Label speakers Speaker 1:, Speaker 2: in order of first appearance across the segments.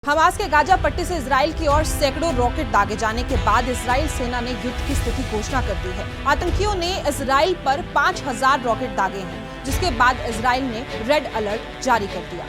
Speaker 1: Hamas के Gaza पट्टी से इजराइल की ओर सैकड़ों रॉकेट दागे जाने के बाद इजराइल सेना ने युद्ध की स्थिति घोषणा कर दी है। आतंकियों ने इजराइल पर 5000 रॉकेट दागे हैं, जिसके बाद इजराइल ने रेड अलर्ट जारी कर दिया।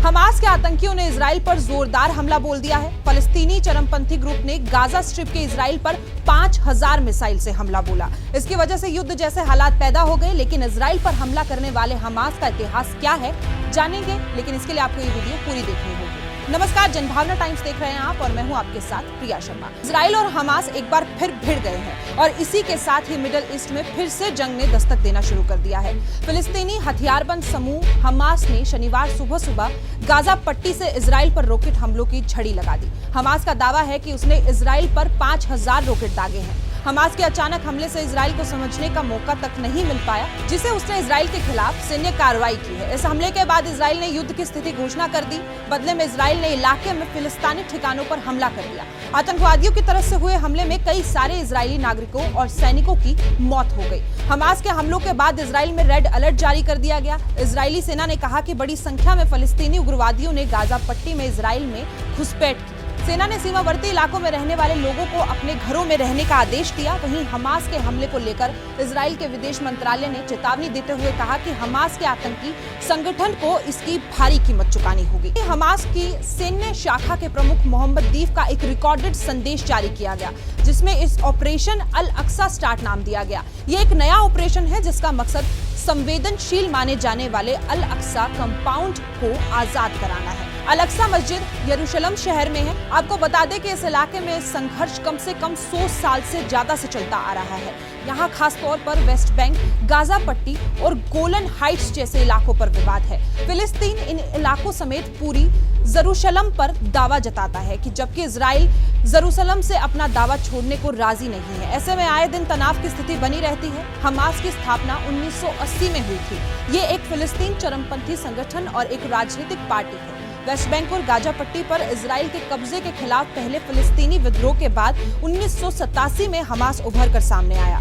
Speaker 1: हमास के आतंकियों ने इजराइल पर जोरदार हमला बोल दिया है। फलस्तीनी चरमपंथी ग्रुप ने गाजा स्ट्रिप के इजराइल पर 5000 मिसाइल से हमला बोला। इसकी वजह से युद्ध जैसे हालात पैदा हो गए, लेकिन इजराइल पर हमला करने वाले हमास का इतिहास क्या है जानेंगे, लेकिन इसके लिए आपको ये वीडियो पूरी देखनी होगी। नमस्कार, जनभावना टाइम्स देख रहे हैं आप और मैं हूं आपके साथ प्रिया शर्मा। इजराइल और हमास एक बार फिर भिड़ गए हैं और इसी के साथ ही मिडिल ईस्ट में फिर से जंग ने दस्तक देना शुरू कर दिया है। फिलिस्तीनी हथियारबंद समूह हमास ने शनिवार सुबह गाजा पट्टी से इजराइल पर रॉकेट हमलों की झड़ी लगा दी। हमास का दावा है कि उसने इजराइल पर 5000 रॉकेट दागे हैं। हमास के अचानक हमले से इजराइल को समझने का मौका तक नहीं मिल पाया, जिसे उसने इजराइल के खिलाफ सैन्य कार्रवाई की है। इस हमले के बाद इजराइल ने युद्ध की स्थिति घोषणा कर दी। बदले में इजराइल ने इलाके में फिलिस्तीनी ठिकानों पर हमला कर दिया। आतंकवादियों की तरफ से हुए हमले में कई सारे इजरायली नागरिकों और सैनिकों की मौत हो गई। हमास के हमलों के बाद इजराइल में रेड अलर्ट जारी कर दिया गया। इजरायली सेना ने कहा कि बड़ी संख्या में फलस्तीनी उग्रवादियों ने गाजा पट्टी में इजराइल में घुसपैठ की। सेना ने सीमावर्ती इलाकों में रहने वाले लोगों को अपने घरों में रहने का आदेश दिया। वहीं हमास के हमले को लेकर इजराइल के विदेश मंत्रालय ने चेतावनी देते हुए कहा कि हमास के आतंकी संगठन को इसकी भारी कीमत चुकानी होगी। हमास की सैन्य शाखा के प्रमुख मोहम्मद दीफ का एक रिकॉर्डेड संदेश जारी किया गया, जिसमें इस ऑपरेशन अल अक्सा स्टार्ट नाम दिया गया। ये एक नया ऑपरेशन है जिसका मकसद संवेदनशील माने जाने वाले अल अक्सा कंपाउंड को आजाद कराना है। अल अक्सा मस्जिद यरूशलेम शहर में है। आपको बता दें कि इस इलाके में संघर्ष कम से कम 100 साल से ज्यादा से चलता आ रहा है। यहाँ खास तौर पर वेस्ट बैंक, गाजा पट्टी और गोलन हाइट्स जैसे इलाकों पर विवाद है। फिलिस्तीन इन इलाकों समेत पूरी यरूशलेम पर दावा जताता है कि जबकि इजराइल यरूशलेम से अपना दावा छोड़ने को राजी नहीं है। ऐसे में आए दिन तनाव की स्थिति बनी रहती है। हमास की स्थापना 1980 में हुई थी। ये एक फिलिस्तीन चरमपंथी संगठन और एक राजनीतिक पार्टी है। वेस्ट बैंक और गाजा पट्टी पर इजराइल के कब्जे के खिलाफ पहले फिलिस्तीनी विद्रोह के बाद 1987 में हमास उभर कर सामने आया।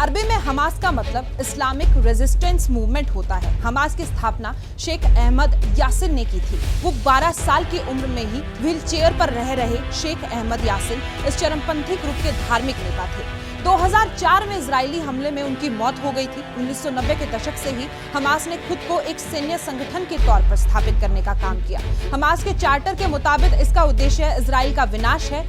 Speaker 1: अरबी में हमास का मतलब इस्लामिक रेजिस्टेंस मूवमेंट होता है। हमास की स्थापना शेख अहमद यासिर ने की थी। वो 12 साल की उम्र में ही व्हील चेयर पर रह रहे शेख अहमद यासिर इस चरमपंथी ग्रुप के धार्मिक नेता थे। 2004 में इजरायली हमले में उनकी मौत हो गई थी। 1990 के दशक से ही हमास ने खुद को एक सैन्य संगठन के तौर पर स्थापित करने का काम किया। हमास के चार्टर के मुताबिक इसका उद्देश्य इजराइल का विनाश है।